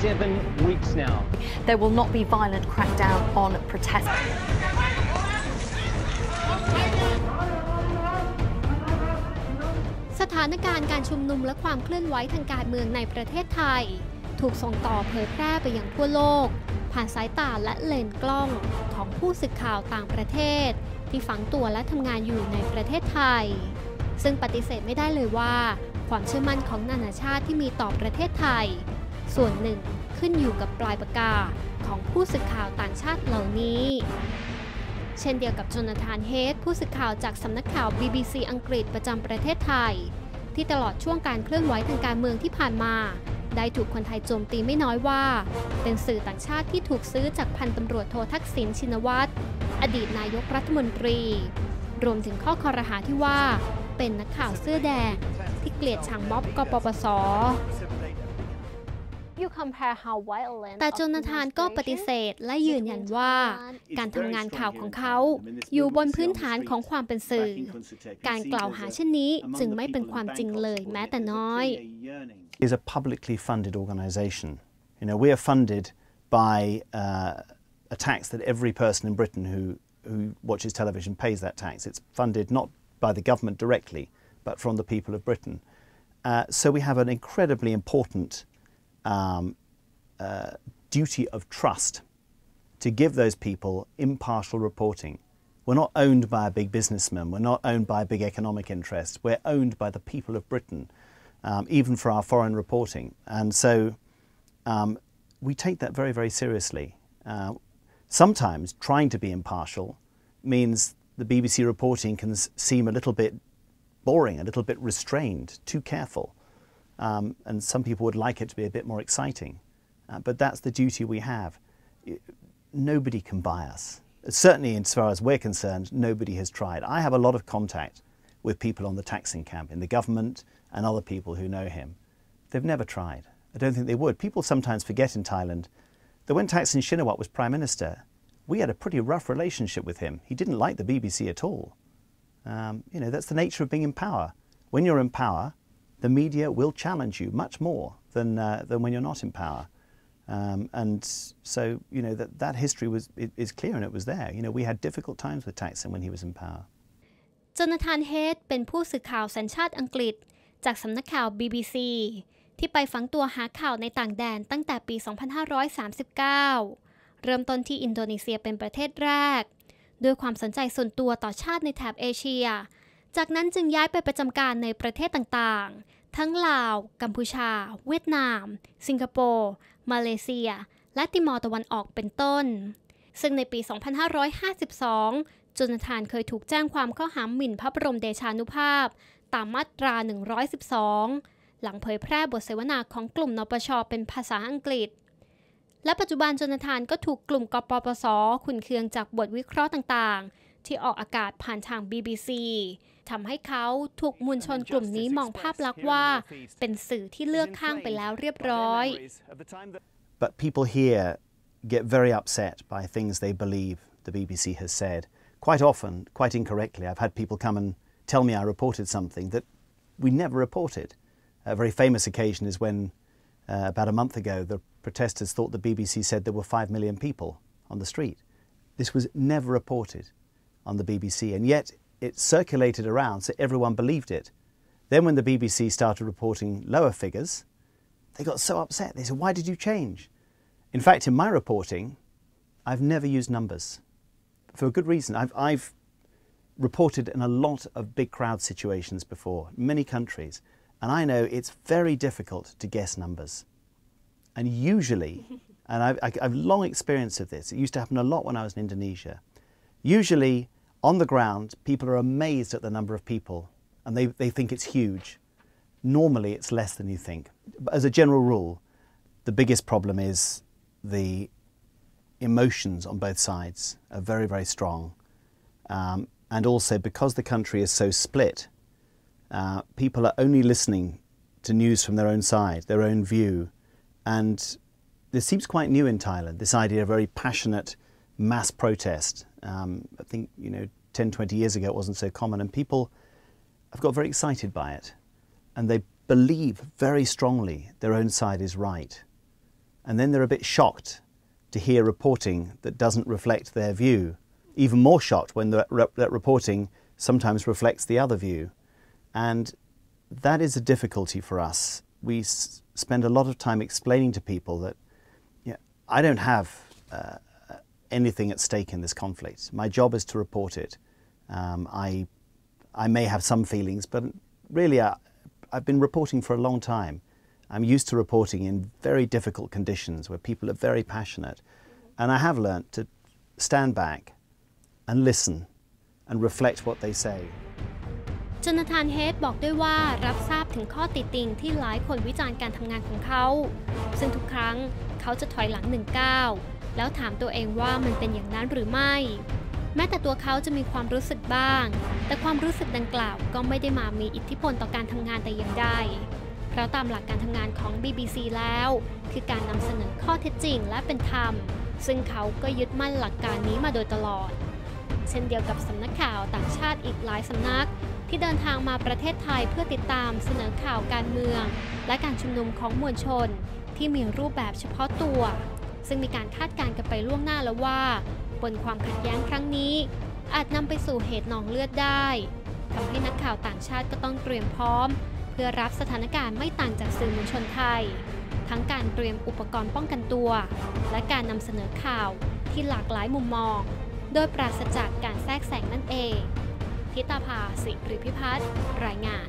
7 weeks now. There will not be violent crackdown on protest. สถานการณ์การชุมนุมและความเคลื่อนไหวทางการเมืองในประเทศไทยถูกส่งต่อเผยแพร่ไปยังทั่วโลกผ่านสายตาและเลนส์กล้องของผู้สื่อข่าวต่างประเทศที่ฝังตัวและทำงานอยู่ในประเทศไทยซึ่งปฏิเสธไม่ได้เลยว่าความเชื่อมั่นของนานาชาติที่มีต่อประเทศไทยส่วนหนึ่งขึ้นอยู่กับปลายปากกาของผู้สื่อข่าวต่างชาติเหล่านี้เช่นเดียวกับโจนาธานเฮดผู้สื่อข่าวจากสำนักข่าว BBC อังกฤษประจำประเทศไทยที่ตลอดช่วงการเคลื่อนไหวทางการเมืองที่ผ่านมาได้ถูกคนไทยโจมตีไม่น้อยว่าเป็นสื่อต่างชาติที่ถูกซื้อจากพันตำรวจโททักษิณชินวัตรอดีตนายกรัฐมนตรีรวมถึงข้อคอรหาที่ว่าเป็นนักข่าวเสื้อแดงที่เกลียดชังม็อบกปปส.แต่โจนาธานก็ปฏิเสธและยืนยันว่าการทำงานข่าวของเขาอยู่บนพื้นฐานของความเป็นสื่อการกล่าวหาเช่นนี้จึงไม่เป็นความจริงเลยแม้แต่น้อย It is a publicly funded organisation. You know, we are funded by a tax that every person in Britain who watches television pays that tax. It's funded not by the government directly, but from the people of Britain. So we have an incredibly important duty of trust to give those people impartial reporting. We're not owned by a big businessman. We're not owned by a big economic interest. We're owned by the people of Britain, even for our foreign reporting. And so we take that very, very seriously. Sometimes trying to be impartial means the BBC reporting can seem a little bit boring, a little bit restrained, too careful. And some people would like it to be a bit more exciting. But that's the duty we have. Nobody can buy us. Certainly, as far as we're concerned, nobody has tried. I have a lot of contact with people on the Thaksin camp in the government and other people who know him. They've never tried. I don't think they would. People sometimes forget in Thailand that when Thaksin Shinawatra was Prime Minister, we had a pretty rough relationship with him. He didn't like the BBC at all. You know, that's the nature of being in power. When you're in power, the media will challenge you much more than when you're not in power. And so, you know, that history is clear and it was there. You know, we had difficult times with Thaksin when he was in power. โจนาธานเฮดเป็นผู้สื่อข่าวสัญชาติอังกฤษจากสำนักข่าว BBC ที่ไปฝังตัวหาข่าวในต่างแดนตั้งแต่ปี 2539 เริ่มต้นที่อินโดนีเซียเป็นประเทศแรกด้วยความสนใจส่วนตัวต่อชาติในแถบเอเชียจากนั้นจึงย้ายไปประจำการในประเทศต่างๆทั้งลาวกัมพูชาเวียดนามสิงคโปร์มาเลเซียและติมอร์ตะวันออกเป็นต้นซึ่งในปี 2552 โจนาธานเคยถูกแจ้งความข้อหาหมิ่นพระบรมเดชานุภาพตามมาตรา 112 หลังเผยแพร่บทเสวนาของกลุ่มนปช.เป็นภาษาอังกฤษและปัจจุบันโจนาธานก็ถูกกลุ่มกปปส.ขุ่นเคืองจากบทวิเคราะห์ต่างๆที่ออกอากาศผ่านทาง BBC ทำให้เขาถูกมวลชนกลุ่มนี้มองภาพลักษณ์ว่าเป็นสื่อที่เลือกข้างไปแล้วเรียบร้อย But people here get very upset by things they believe the BBC has said. Quite often, quite incorrectly, I've had people come and tell me I reported something that we never reported. A very famous occasion is when about a month ago the protesters thought the BBC said there were 5 million people on the street. This was never reported on the BBC, and yet it circulated around so everyone believed it. Then when the BBC started reporting lower figures, they got so upset. They said, why did you change? In fact, in my reporting, I've never used numbers for a good reason. I've reported in a lot of big crowd situations before, many countries, and I know it's very difficult to guess numbers. And usually, and I've long experience of this, it used to happen a lot when I was in Indonesia. Usually, on the ground, people are amazed at the number of people, and they think it's huge. Normally, it's less than you think. But as a general rule, the biggest problem is the emotions on both sides are very, very strong. And also, because the country is so split, people are only listening to news from their own side, their own view. And this seems quite new in Thailand, this idea of very passionate mass protest. I think, 10, 20 years ago it wasn't so common, and people have got very excited by it. And they believe very strongly their own side is right. and then they're a bit shocked to hear reporting that doesn't reflect their view, even more shocked when that reporting sometimes reflects the other view. And that is a difficulty for us. We spend a lot of time explaining to people that I don't have anything at stake in this conflict. My job is to report it. I may have some feelings, but really I've been reporting for a long time. I'm used to reporting in very difficult conditions where people are very passionate. And I have learnt to stand back and listen and reflect what they say. จนาธานเฮดบอกด้วยว่ารับทราบถึงข้อติติงที่หลายคนวิจารณ์การทำงานของเขาซึ่งทุกครั้งเขาจะถอยหลัง1 ก้าวแล้วถามตัวเองว่ามันเป็นอย่างนั้นหรือไม่แม้แต่ตัวเขาจะมีความรู้สึกบ้างแต่ความรู้สึกดังกล่าวก็ไม่ได้มามีอิทธิพลต่อการทำงานแต่อย่างใดเพราะตามหลักการทำงานของ BBC แล้วคือการนำเสนอข้อเท็จจริงและเป็นธรรมซึ่งเขาก็ยึดมั่นหลักการนี้มาโดยตลอดเช่นเดียวกับสำนักข่าวต่างชาติอีกหลายสำนักที่เดินทางมาประเทศไทยเพื่อติดตามเสนอข่าวการเมืองและการชุมนุมของมวลชนที่มีรูปแบบเฉพาะตัวซึ่งมีการคาดการณ์กันไปล่วงหน้าแล้วว่าบนความขัดแย้งครั้งนี้อาจนำไปสู่เหตุหนองเลือดได้ทำให้นักข่าวต่างชาติก็ต้องเตรียมพร้อมเพื่อรับสถานการณ์ไม่ต่างจากสื่อมวลชนไทยทั้งการเตรียมอุปกรณ์ป้องกันตัวและการนำเสนอข่าวที่หลากหลายมุมมองโดยปราศจากการแทรกแซงนั่นเองทิตาภา สิริพิพัฒน์รายงาน